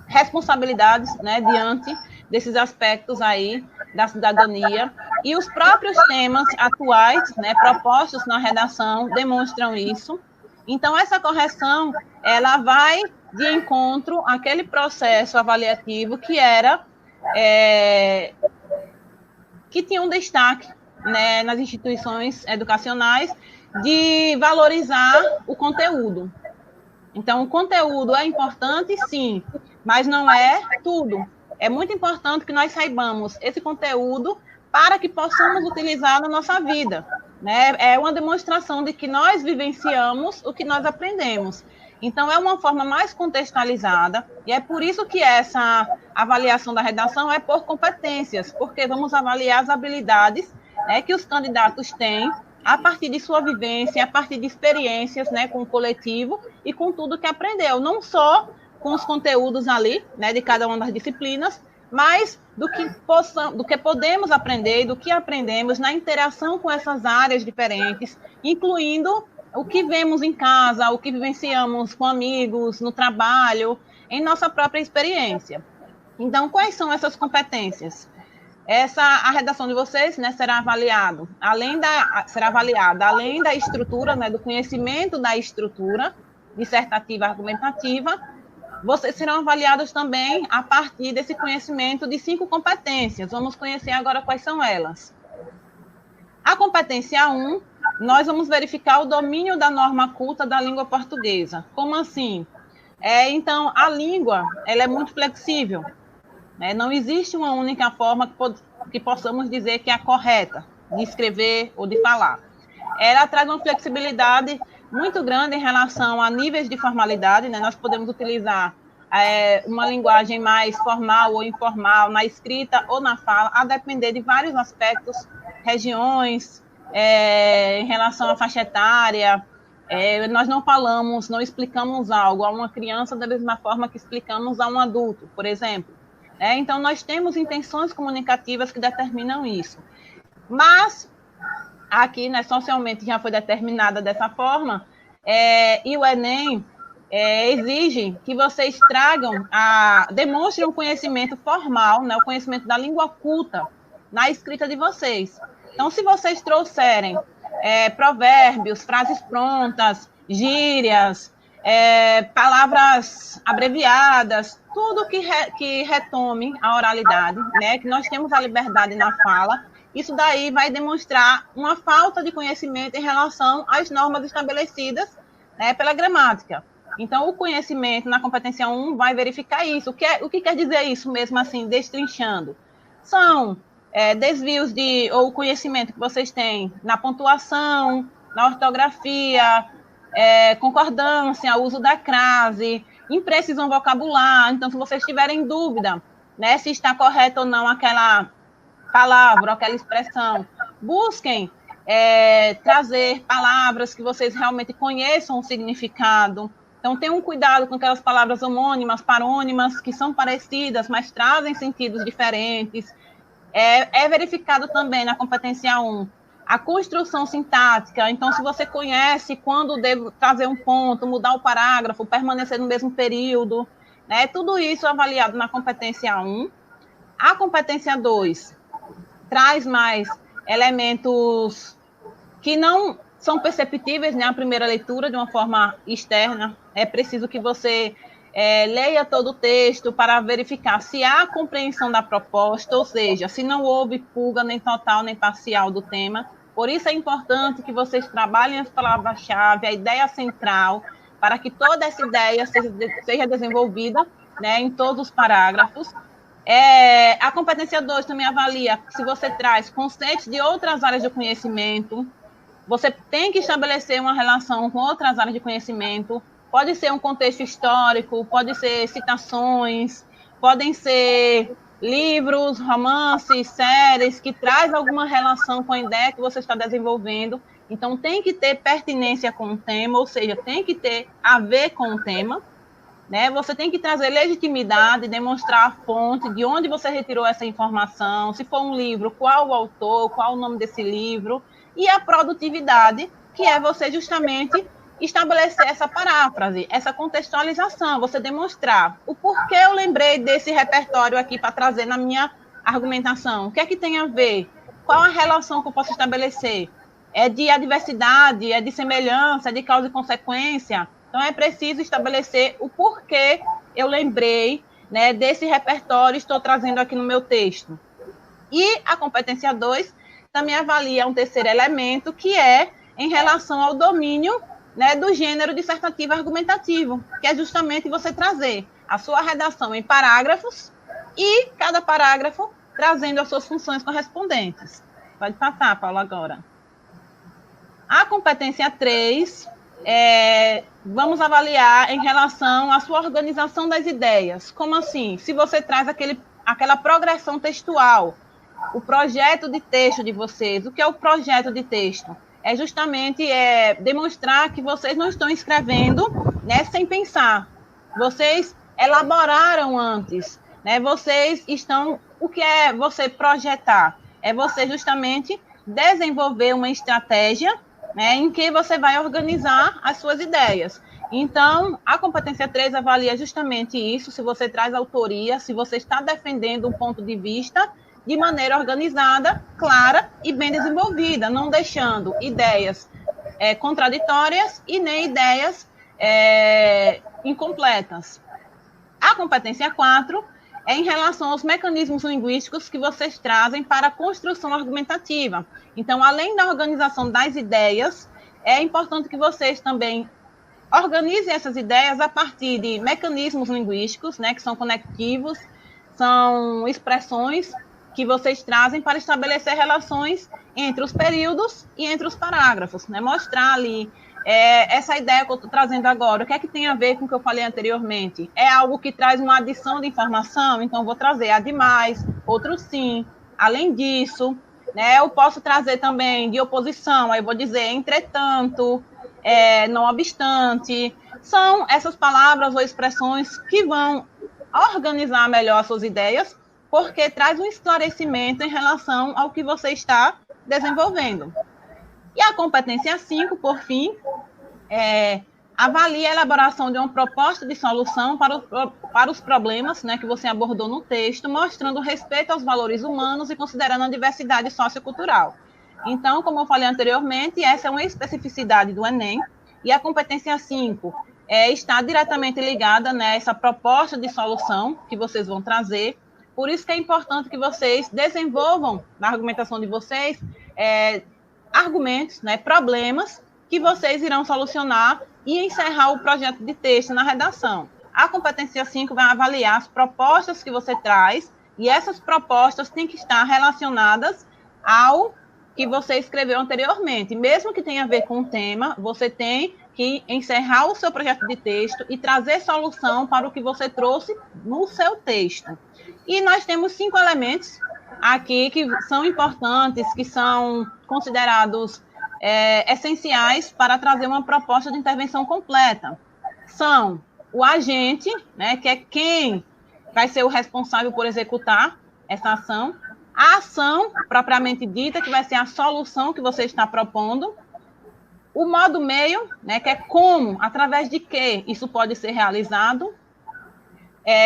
responsabilidades, né, diante desses aspectos aí da cidadania. E os próprios temas atuais, né, propostos na redação, demonstram isso. Então, essa correção, ela vai de encontro àquele processo avaliativo que tinha um destaque, né, nas instituições educacionais de valorizar o conteúdo. Então, o conteúdo é importante, sim, mas não é tudo. É muito importante que nós saibamos esse conteúdo para que possamos utilizar na nossa vida. Né? É uma demonstração de que nós vivenciamos o que nós aprendemos. Então, é uma forma mais contextualizada, e é por isso que essa avaliação da redação é por competências, porque vamos avaliar as habilidades, né, que os candidatos têm a partir de sua vivência, a partir de experiências, né, com o coletivo e com tudo que aprendeu, não só com os conteúdos ali, né, de cada uma das disciplinas, mas do que podemos aprender e do que aprendemos na interação com essas áreas diferentes, incluindo o que vemos em casa, o que vivenciamos com amigos, no trabalho, em nossa própria experiência. Então, quais são essas competências? a redação de vocês, né, será avaliada além da estrutura, né, do conhecimento da estrutura dissertativa argumentativa, vocês serão avaliados também a partir desse conhecimento de 5 competências. Vamos conhecer agora quais são elas. A competência 1, nós vamos verificar o domínio da norma culta da língua portuguesa. Como assim? Então, a língua, ela é muito flexível. Não existe uma única forma que possamos dizer que é a correta de escrever ou de falar. Ela traz uma flexibilidade muito grande em relação a níveis de formalidade, né? Nós podemos utilizar uma linguagem mais formal ou informal na escrita ou na fala, a depender de vários aspectos, regiões, em relação à faixa etária. Nós não explicamos algo a uma criança da mesma forma que explicamos a um adulto, por exemplo. Então, nós temos intenções comunicativas que determinam isso. Mas, aqui, né, socialmente já foi determinada dessa forma, e o Enem exige que vocês demonstrem um conhecimento formal, né, o conhecimento da língua culta na escrita de vocês. Então, se vocês trouxerem provérbios, frases prontas, gírias, palavras abreviadas, tudo que retome a oralidade, né, que nós temos a liberdade na fala, isso daí vai demonstrar uma falta de conhecimento em relação às normas estabelecidas, né, pela gramática. Então, o conhecimento na competência 1 vai verificar isso. O que quer dizer isso mesmo assim, destrinchando? São desvios ou conhecimento que vocês têm na pontuação, na ortografia, concordância, uso da crase, imprecisão vocabular. Então, se vocês tiverem dúvida, né, se está correto ou não aquela palavra, aquela expressão, busquem trazer palavras que vocês realmente conheçam o significado. Então, tenham cuidado com aquelas palavras homônimas, parônimas, que são parecidas, mas trazem sentidos diferentes. É verificado também na competência 1 a construção sintática. Então, se você conhece quando devo trazer um ponto, mudar o parágrafo, permanecer no mesmo período, né? Tudo isso é avaliado na competência 1. A competência 2 traz mais elementos que não são perceptíveis, né, à primeira leitura de uma forma externa. É preciso que você leia todo o texto para verificar se há compreensão da proposta, ou seja, se não houve fuga nem total nem parcial do tema. Por isso é importante que vocês trabalhem as palavras-chave, a ideia central, para que toda essa ideia seja desenvolvida, né, em todos os parágrafos. A competência 2 também avalia se você traz conceitos de outras áreas de conhecimento. Você tem que estabelecer uma relação com outras áreas de conhecimento. Pode ser um contexto histórico, pode ser citações, podem ser livros, romances, séries, que traz alguma relação com a ideia que você está desenvolvendo. Então, tem que ter pertinência com o tema, ou seja, tem que ter a ver com o tema. Né? Você tem que trazer legitimidade, demonstrar a fonte, de onde você retirou essa informação, se for um livro, qual o autor, qual o nome desse livro, e a produtividade, que é você justamente estabelecer essa paráfrase, essa contextualização, você demonstrar o porquê eu lembrei desse repertório aqui para trazer na minha argumentação, o que é que tem a ver, qual a relação que eu posso estabelecer, é de adversidade, é de semelhança, é de causa e consequência. Então, é preciso estabelecer o porquê eu lembrei, né, desse repertório, estou trazendo aqui no meu texto. E a competência 2 também avalia um terceiro elemento, que é em relação ao domínio, né, do gênero dissertativo argumentativo, que é justamente você trazer a sua redação em parágrafos e cada parágrafo trazendo as suas funções correspondentes. Pode passar, Paula, agora. A competência 3... vamos avaliar em relação à sua organização das ideias. Como assim? Se você traz aquela progressão textual, o projeto de texto de vocês. O que é o projeto de texto? É justamente demonstrar que vocês não estão escrevendo, né, sem pensar. Vocês elaboraram antes. Né? O que é você projetar? É você justamente desenvolver uma estratégia, né, em que você vai organizar as suas ideias. Então, a competência 3 avalia justamente isso, se você traz autoria, se você está defendendo um ponto de vista de maneira organizada, clara e bem desenvolvida, não deixando ideias contraditórias e nem ideias incompletas. A competência 4 é em relação aos mecanismos linguísticos que vocês trazem para a construção argumentativa. Então, além da organização das ideias, é importante que vocês também organizem essas ideias a partir de mecanismos linguísticos, né, que são conectivos, são expressões que vocês trazem para estabelecer relações entre os períodos e entre os parágrafos, né? Mostrar ali essa ideia que eu estou trazendo agora, o que é que tem a ver com o que eu falei anteriormente? É algo que traz uma adição de informação, então vou trazer ademais, outro sim, além disso, né? Eu posso trazer também de oposição, aí eu vou dizer entretanto, não obstante, são essas palavras ou expressões que vão organizar melhor as suas ideias, porque traz um esclarecimento em relação ao que você está desenvolvendo. E a competência 5, por fim, avalia a elaboração de uma proposta de solução para os problemas, né, que você abordou no texto, mostrando respeito aos valores humanos e considerando a diversidade sociocultural. Então, como eu falei anteriormente, essa é uma especificidade do Enem, e a competência 5 está diretamente ligada nessa proposta de solução que vocês vão trazer. Por isso que é importante que vocês desenvolvam, na argumentação de vocês, argumentos, né, problemas que vocês irão solucionar e encerrar o projeto de texto na redação. A competência 5 vai avaliar as propostas que você traz, e essas propostas têm que estar relacionadas ao que você escreveu anteriormente. Mesmo que tenha a ver com o tema, você tem que encerrar o seu projeto de texto e trazer solução para o que você trouxe no seu texto. E nós temos 5 elementos aqui que são importantes, que são considerados essenciais para trazer uma proposta de intervenção completa. São o agente, né, que é quem vai ser o responsável por executar essa ação, a ação propriamente dita, que vai ser a solução que você está propondo, o modo meio, né, que é como, através de que isso pode ser realizado,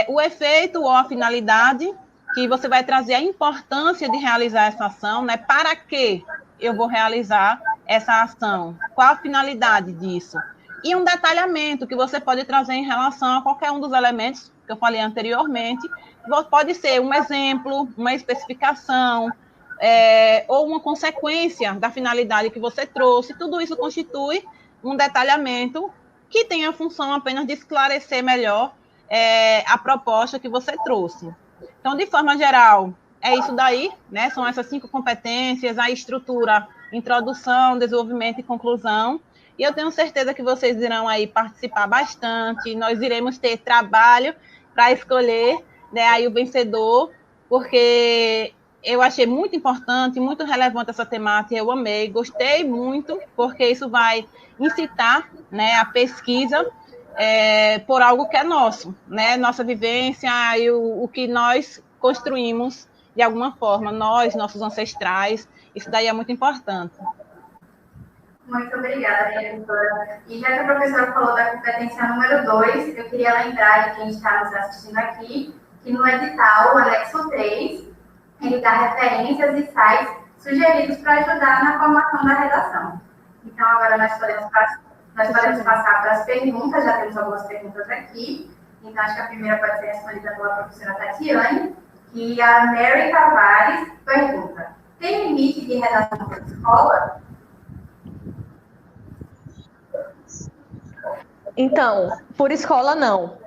o efeito ou a finalidade, que você vai trazer a importância de realizar essa ação, né, para que eu vou realizar essa ação, qual a finalidade disso, e um detalhamento que você pode trazer em relação a qualquer um dos elementos que eu falei anteriormente. Pode ser um exemplo, uma especificação, ou uma consequência da finalidade que você trouxe. Tudo isso constitui um detalhamento que tem a função apenas de esclarecer melhor a proposta que você trouxe. Então, de forma geral, é isso daí, né? São essas 5 competências, a estrutura, introdução, desenvolvimento e conclusão. E eu tenho certeza que vocês irão aí participar bastante. Nós iremos ter trabalho para escolher, né, aí o vencedor, porque eu achei muito importante, muito relevante essa temática, eu amei, gostei muito, porque isso vai incitar, né, a pesquisa por algo que é nosso, né, nossa vivência e o que nós construímos de alguma forma, nós, nossos ancestrais, isso daí é muito importante. Muito obrigada, professora. E já que a professora falou da competência número 2, eu queria lembrar de quem está nos assistindo aqui, que no edital, o anexo 3, ele dá referências e sites sugeridos para ajudar na formação da redação. Então, agora nós podemos passar para as perguntas, já temos algumas perguntas aqui. Então, acho que a primeira pode ser respondida pela professora Tatiane, e a Mary Tavares pergunta: tem limite de redação por escola? Então, por escola não.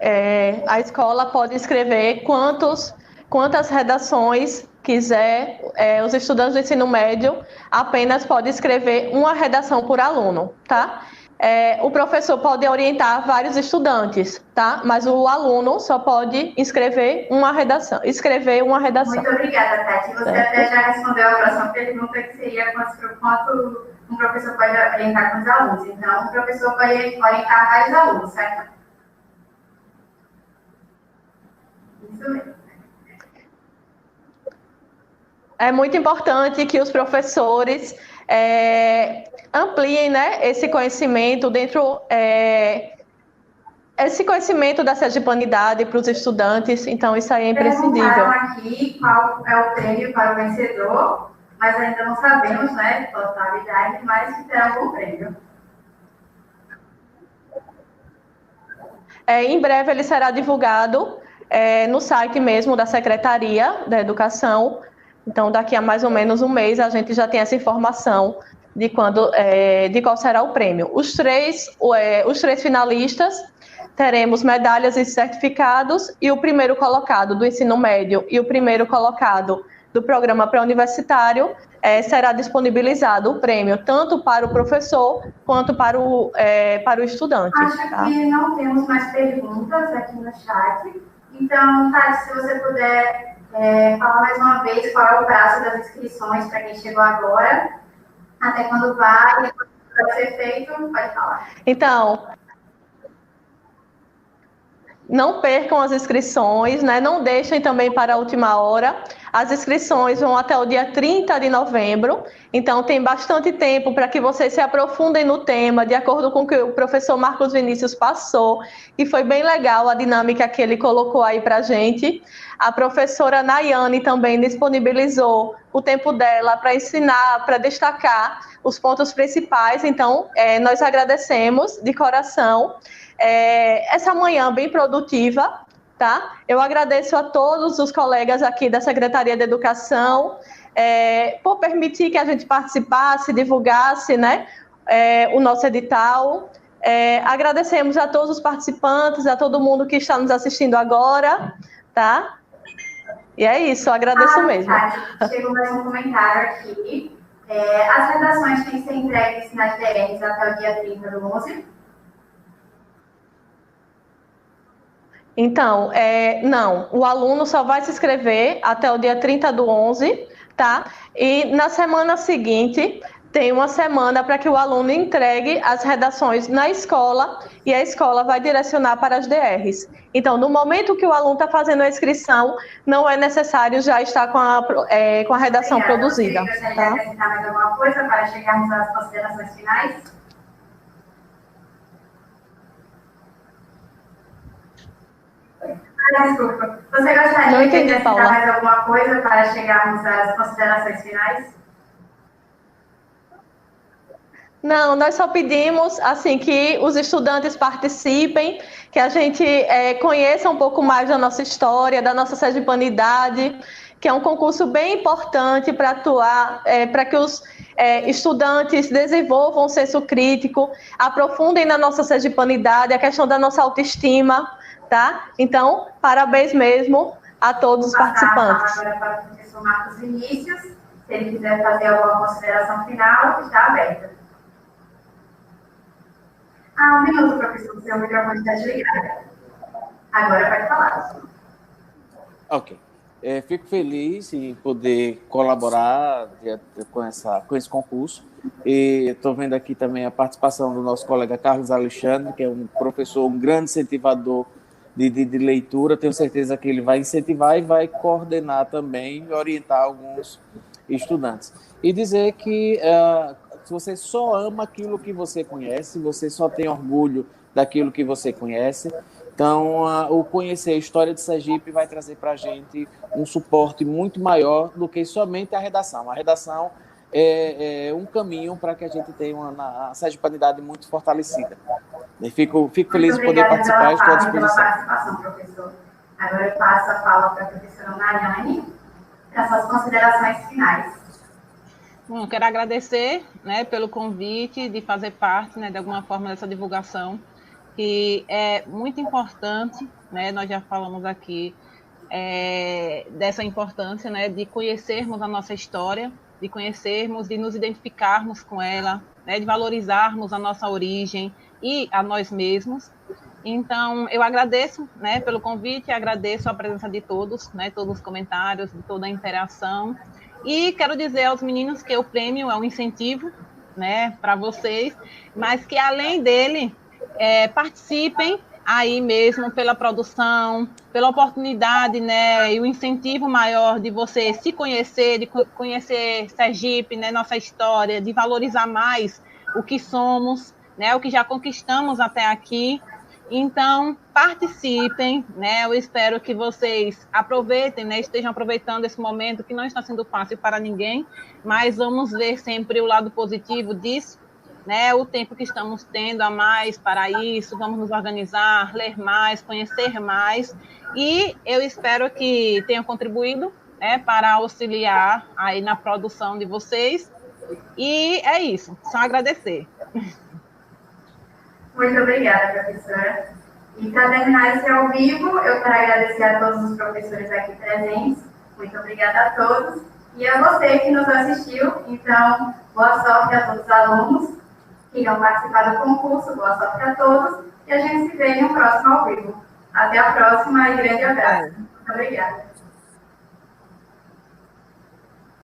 A escola pode escrever quantas redações quiser. Os estudantes do ensino médio apenas podem escrever uma redação por aluno, tá? O professor pode orientar vários estudantes, tá? Mas o aluno só pode escrever uma redação. Muito obrigada, Tati. Você até já respondeu a próxima pergunta, que seria quanto um professor pode orientar com os alunos. Então, o professor pode orientar vários alunos, certo? Isso mesmo. É muito importante que os professores ampliem, né, esse conhecimento dentro esse conhecimento da sergipanidade para os estudantes, então isso aí é imprescindível. Perguntaram aqui qual é o prêmio para o vencedor, mas ainda não sabemos, né, totalidade, mas se tem algum prêmio. Em breve ele será divulgado no site mesmo da Secretaria da Educação. Então, daqui a mais ou menos um mês, a gente já tem essa informação de qual será o prêmio. Os três finalistas teremos medalhas e certificados, e o primeiro colocado do ensino médio e o primeiro colocado do programa pré-universitário será disponibilizado o prêmio tanto para o professor quanto para o estudante. Acho que não temos mais perguntas aqui no chat. Então, Tati, se você puder falar mais uma vez qual é o prazo das inscrições para quem chegou agora, até quando vai, quando vai ser feito, pode falar. Então, não percam as inscrições, né? Não deixem também para a última hora. As inscrições vão até o dia 30 de novembro, então tem bastante tempo para que vocês se aprofundem no tema, de acordo com o que o professor Marcos Vinícius passou, e foi bem legal a dinâmica que ele colocou aí para a gente. A professora Nayane também disponibilizou o tempo dela para ensinar, para destacar os pontos principais, então nós agradecemos de coração essa manhã bem produtiva. Tá? Eu agradeço a todos os colegas aqui da Secretaria de Educação por permitir que a gente participasse, divulgasse, né, o nosso edital. Agradecemos a todos os participantes, a todo mundo que está nos assistindo agora, tá? E é isso, eu agradeço mesmo. Chegou mais um comentário aqui. As redações têm que ser entregues nas DRs até o dia 30 do 11. Então, não, o aluno só vai se inscrever até o dia 30 do 11, tá? E na semana seguinte, tem uma semana para que o aluno entregue as redações na escola e a escola vai direcionar para as DRs. Então, no momento que o aluno está fazendo a inscrição, não é necessário já estar com a redação produzida. Você quer acrescentar mais alguma coisa para chegarmos às considerações finais? Desculpa. Você gostaria de acrescentar mais alguma coisa para chegarmos às considerações finais? Não, nós só pedimos assim que os estudantes participem, que a gente conheça um pouco mais da nossa história, da nossa sergipanidade, que é um concurso bem importante para atuar, para que os estudantes desenvolvam o senso crítico, aprofundem na nossa sergipanidade, a questão da nossa autoestima. Tá? Então, parabéns mesmo a todos os participantes. Agora para o professor Marcos Vinícius, se ele quiser fazer alguma consideração final, está aberta. Um minuto, professor, o seu microfone está desligado. Agora pode falar. Ok. Fico feliz em poder colaborar com esse concurso. E estou vendo aqui também a participação do nosso colega Carlos Alexandre, que é um professor, um grande incentivador de leitura. Tenho certeza que ele vai incentivar e vai coordenar também e orientar alguns estudantes. E dizer que se você só ama aquilo que você conhece, você só tem orgulho daquilo que você conhece, então o conhecer a história de Sergipe vai trazer para a gente um suporte muito maior do que somente a redação. A redação é um caminho para que a gente tenha uma sergipanidade muito fortalecida. E fico feliz de poder participar e estou à disposição. Pela participação, professor. Agora eu passo a fala para a professora Nayane para suas considerações finais. Bom, quero agradecer, né, pelo convite de fazer parte, né, de alguma forma dessa divulgação, que é muito importante, né, nós já falamos aqui dessa importância, né, de conhecermos a nossa história, de conhecermos, de nos identificarmos com ela, né, de valorizarmos a nossa origem e a nós mesmos. Então, eu agradeço, né, pelo convite, agradeço a presença de todos, né, todos os comentários, de toda a interação. E quero dizer aos meninos que o prêmio é um incentivo, né, para vocês, mas que além dele, participem aí mesmo pela produção, pela oportunidade, né, e o incentivo maior de você se conhecer, de conhecer Sergipe, né, nossa história, de valorizar mais o que somos, né, o que já conquistamos até aqui, Então, participem, né? Eu espero que vocês aproveitem, né? Estejam aproveitando esse momento que não está sendo fácil para ninguém, mas vamos ver sempre o lado positivo disso, né? O tempo que estamos tendo a mais para isso, vamos nos organizar, ler mais, conhecer mais, e eu espero que tenham contribuído, né, para auxiliar aí na produção de vocês, e é isso, só agradecer. Muito obrigada, professora. E para terminar esse ao vivo, eu quero agradecer a todos os professores aqui presentes. Muito obrigada a todos. E a você que nos assistiu. Então, boa sorte a todos os alunos que irão participar do concurso. Boa sorte a todos. E a gente se vê no próximo ao vivo. Até a próxima e grande abraço. Muito obrigada.